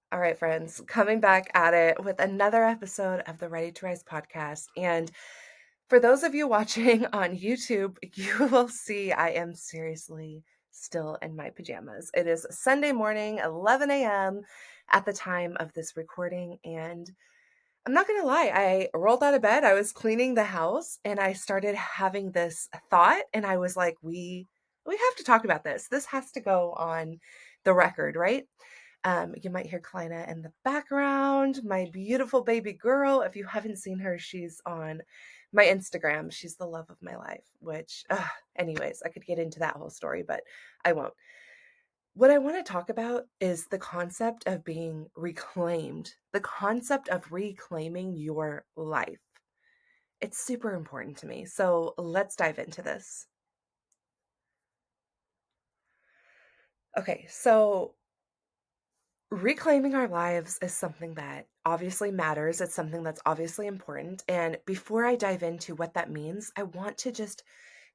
All right, friends, coming back at it with another episode of the Ready to Rise podcast. And for those of you watching on YouTube, you will see I am seriously still in my pajamas. It is Sunday morning, 11 a.m. at the time of this recording. And I'm not going to lie, I rolled out of bed. I was cleaning the house and I started having this thought. And I was like, we have to talk about this. This has to go on the record, right? You might hear Kleina in the background, my beautiful baby girl. If you haven't seen her, she's on my Instagram. She's the love of my life, which, anyways, I could get into that whole story, but I won't. What I want to talk about is the concept of being reclaimed, the concept of reclaiming your life. It's super important to me. So let's dive into this. Okay, so reclaiming our lives is something that obviously matters. It's something that's obviously important. And before I dive into what that means, I want to just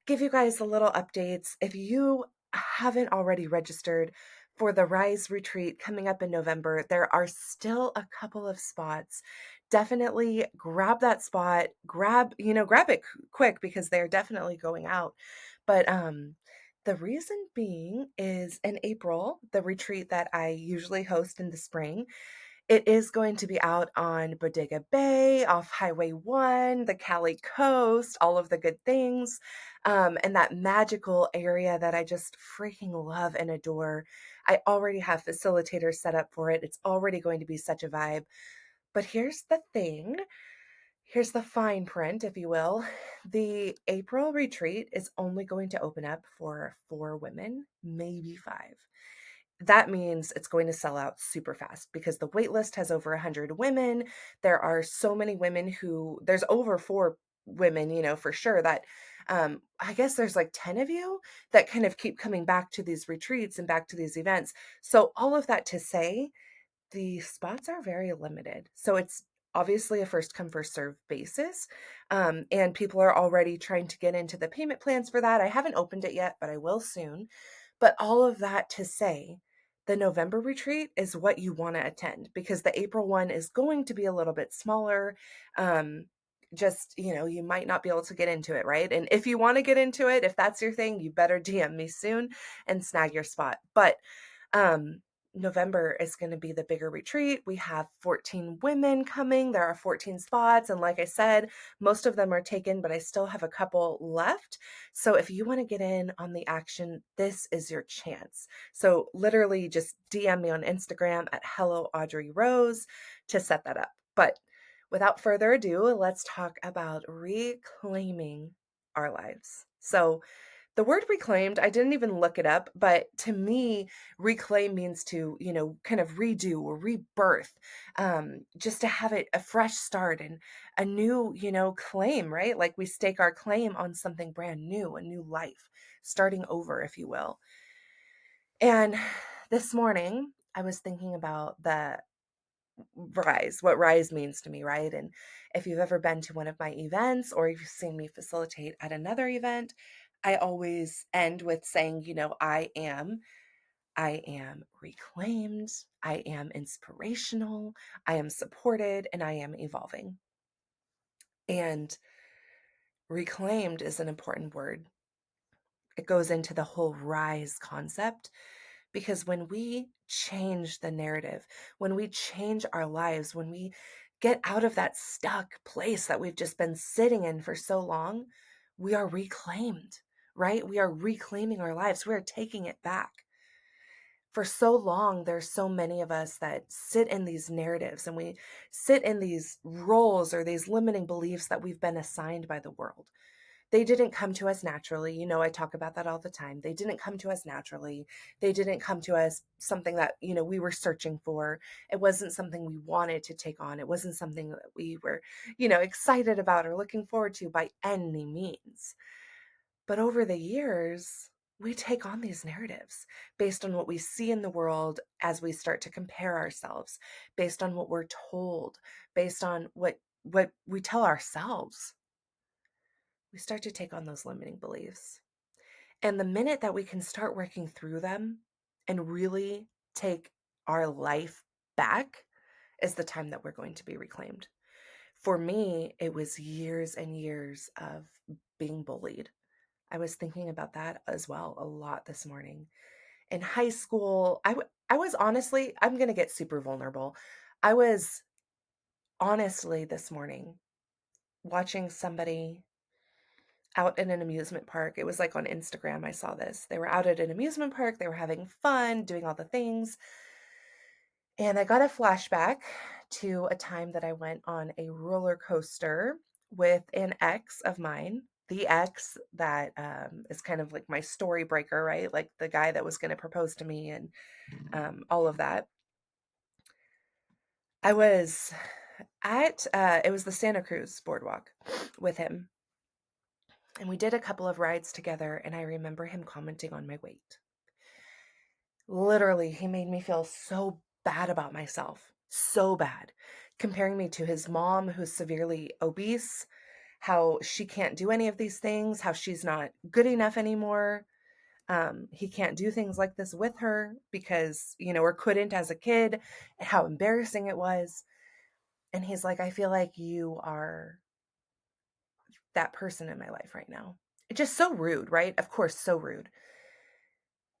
give you guys a little updates. If you haven't already registered for the Rise retreat coming up in November, there are still a couple of spots. Definitely grab that spot, grab it quick because they're definitely going out. But the reason being is in April, the retreat that I usually host in the spring, it is going to be out on Bodega Bay, off Highway 1, the Cali coast, all of the good things, and that magical area that I just freaking love and adore. I already have facilitators set up for it. It's already going to be such a vibe. But here's the thing. Here's the fine print, if you will. The April retreat is only going to open up for 4 women, maybe 5. That means it's going to sell out super fast because the wait list has over 100 women. There are so many women there's over 4 women, for sure that I guess there's like 10 of you that kind of keep coming back to these retreats and back to these events. So all of that to say, the spots are very limited. So it's obviously a first come first serve basis. And people are already trying to get into the payment plans for that. I haven't opened it yet, but I will soon. But all of that to say, the November retreat is what you want to attend because the April one is going to be a little bit smaller. Just, you might not be able to get into it, right? And if you want to get into it, if that's your thing, you better DM me soon and snag your spot. But um, November is going to be the bigger retreat. We have 14 women coming. There are 14 spots. And like I said, most of them are taken, but I still have a couple left. So if you want to get in on the action, this is your chance. So literally just DM me on Instagram at Hello Audrey Rose to set that up. But without further ado, let's talk about reclaiming our lives. So the word reclaimed, I didn't even look it up, but to me, reclaim means to, kind of redo or rebirth, just to have it a fresh start and a new, claim, right? Like we stake our claim on something brand new, a new life, starting over, if you will. And this morning, I was thinking about the rise, what rise means to me, right? And if you've ever been to one of my events or you've seen me facilitate at another event, I always end with saying, I am reclaimed, I am inspirational, I am supported, and I am evolving. And reclaimed is an important word. It goes into the whole rise concept because when we change the narrative, when we change our lives, when we get out of that stuck place that we've just been sitting in for so long, we are reclaimed, right? We are reclaiming our lives. We are taking it back. For so long, there's so many of us that sit in these narratives and we sit in these roles or these limiting beliefs that we've been assigned by the world. They didn't come to us naturally. I talk about that all the time. They didn't come to us naturally. They didn't come to us something that, we were searching for. It wasn't something we wanted to take on. It wasn't something that we were, excited about or looking forward to by any means. But over the years, we take on these narratives based on what we see in the world as we start to compare ourselves, based on what we're told, based on what we tell ourselves. We start to take on those limiting beliefs. And the minute that we can start working through them and really take our life back is the time that we're going to be reclaimed. For me, it was years and years of being bullied. I was thinking about that as well a lot this morning. In high school, I was honestly, I'm going to get super vulnerable. I was honestly this morning watching somebody out in an amusement park. It was like on Instagram, I saw this. They were out at an amusement park, they were having fun, doing all the things. And I got a flashback to a time that I went on a roller coaster with an ex of mine, the ex that is kind of like my story breaker, right? Like the guy that was going to propose to me and all of that. I was at, it was the Santa Cruz boardwalk with him. And we did a couple of rides together, and I remember him commenting on my weight. Literally, he made me feel so bad about myself, so bad, comparing me to his mom, who's severely obese, how she can't do any of these things, how she's not good enough anymore. He can't do things like this with her because, or couldn't as a kid, and how embarrassing it was. And he's like, I feel like you are that person in my life right now. It's just so rude, right? Of course, so rude.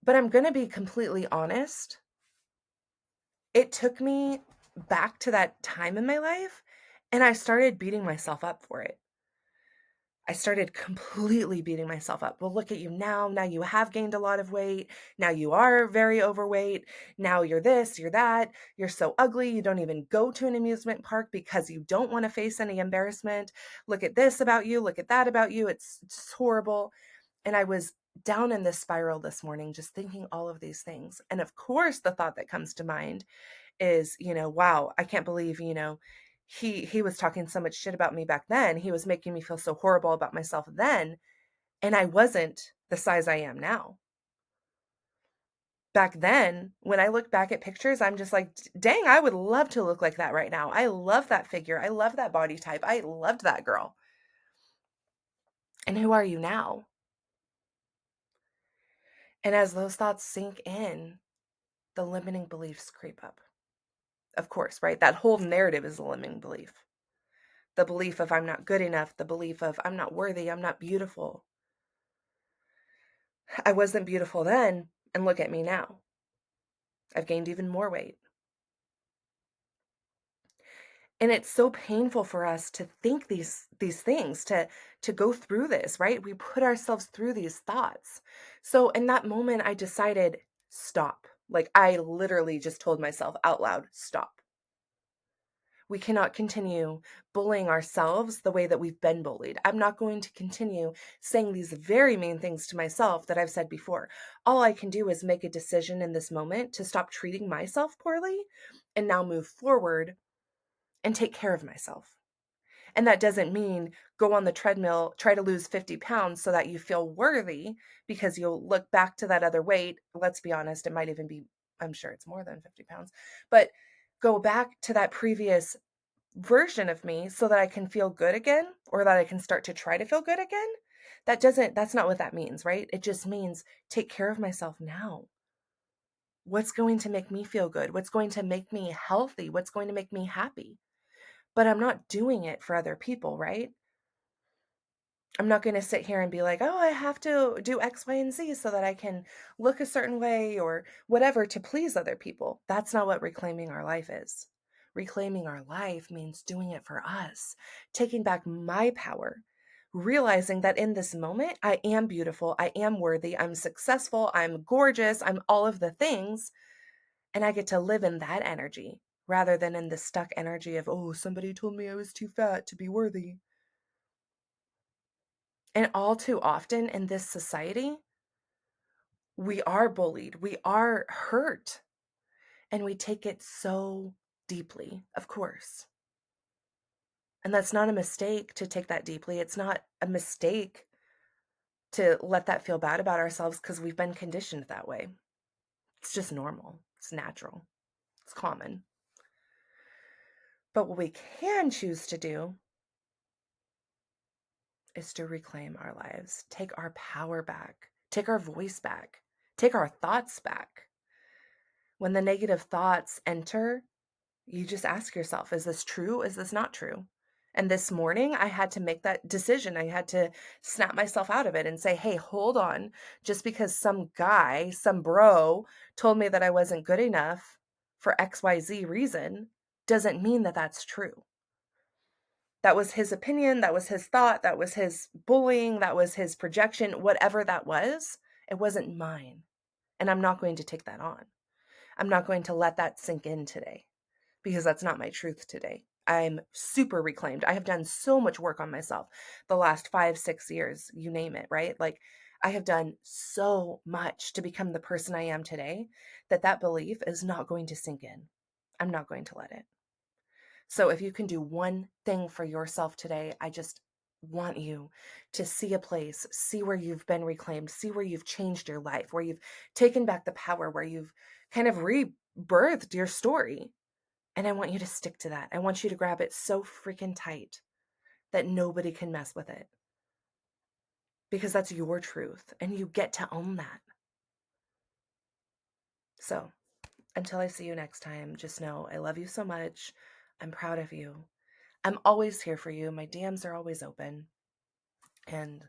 But I'm going to be completely honest. It took me back to that time in my life, and I started beating myself up for it. I started completely beating myself up. Well, look at you now. Now you have gained a lot of weight. Now you are very overweight. Now you're this, you're that. You're so ugly. You don't even go to an amusement park because you don't want to face any embarrassment. Look at this about you. Look at that about you. It's horrible. And I was down in this spiral this morning, just thinking all of these things. And of course, the thought that comes to mind is, wow, I can't believe, he was talking so much shit about me back then. He was making me feel so horrible about myself then, and I wasn't the size I am now. Back then, when I look back at pictures, I'm just like, dang, I would love to look like that right now. I love that figure. I love that body type. I loved that girl. And who are you now? And as those thoughts sink in, the limiting beliefs creep up. Of course, right? That whole narrative is a limiting belief. The belief of I'm not good enough, the belief of I'm not worthy, I'm not beautiful. I wasn't beautiful then, and look at me now. I've gained even more weight. And it's so painful for us to think these things, to go through this, right? We put ourselves through these thoughts. So in that moment, I decided, stop. Like I literally just told myself out loud, stop. We cannot continue bullying ourselves the way that we've been bullied. I'm not going to continue saying these very mean things to myself that I've said before. All I can do is make a decision in this moment to stop treating myself poorly and now move forward and take care of myself. And that doesn't mean go on the treadmill, try to lose 50 pounds so that you feel worthy because you'll look back to that other weight. Let's be honest, it might even be, I'm sure it's more than 50 pounds, but go back to that previous version of me so that I can feel good again or that I can start to try to feel good again. That's not what that means, right? It just means take care of myself now. What's going to make me feel good? What's going to make me healthy? What's going to make me happy? But I'm not doing it for other people, right? I'm not going to sit here and be like, oh, I have to do X, Y, and Z so that I can look a certain way or whatever to please other people. That's not what reclaiming our life is. Reclaiming our life means doing it for us, taking back my power, realizing that in this moment, I am beautiful, I am worthy, I'm successful, I'm gorgeous, I'm all of the things, and I get to live in that energy rather than in the stuck energy of, oh, somebody told me I was too fat to be worthy. And all too often in this society, we are bullied, we are hurt, and we take it so deeply, of course. And that's not a mistake to take that deeply. It's not a mistake to let that feel bad about ourselves because we've been conditioned that way. It's just normal, it's natural, it's common. But what we can choose to do is to reclaim our lives, take our power back, take our voice back, take our thoughts back. When the negative thoughts enter, You just ask yourself, is this true? Is this not true? And this morning, I had to make that decision. I had to snap myself out of it and say, hey, hold on. Just because some guy, some bro told me that I wasn't good enough for XYZ reason doesn't mean that that's true. That was his opinion. That was his thought. That was his bullying. That was his projection. Whatever that was, it wasn't mine. And I'm not going to take that on. I'm not going to let that sink in today, because that's not my truth today. I'm super reclaimed. I have done so much work on myself the last 5, 6 years, you name it, right? Like, I have done so much to become the person I am today that that belief is not going to sink in. I'm not going to let it. So if you can do one thing for yourself today, I just want you to see a place, see where you've been reclaimed, see where you've changed your life, where you've taken back the power, where you've kind of rebirthed your story. And I want you to stick to that. I want you to grab it so freaking tight that nobody can mess with it, because that's your truth and you get to own that. So until I see you next time, just know I love you so much. I'm proud of you. I'm always here for you. My DMs are always open. And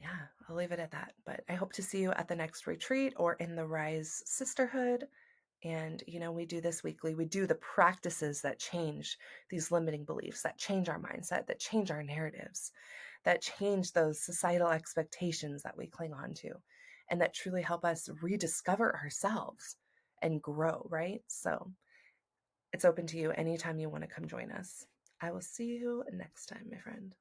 yeah, I'll leave it at that. But I hope to see you at the next retreat or in the Rise Sisterhood. And, we do this weekly. We do the practices that change these limiting beliefs, that change our mindset, that change our narratives, that change those societal expectations that we cling on to, and that truly help us rediscover ourselves and grow, right? So it's open to you anytime you want to come join us. I will see you next time, my friend.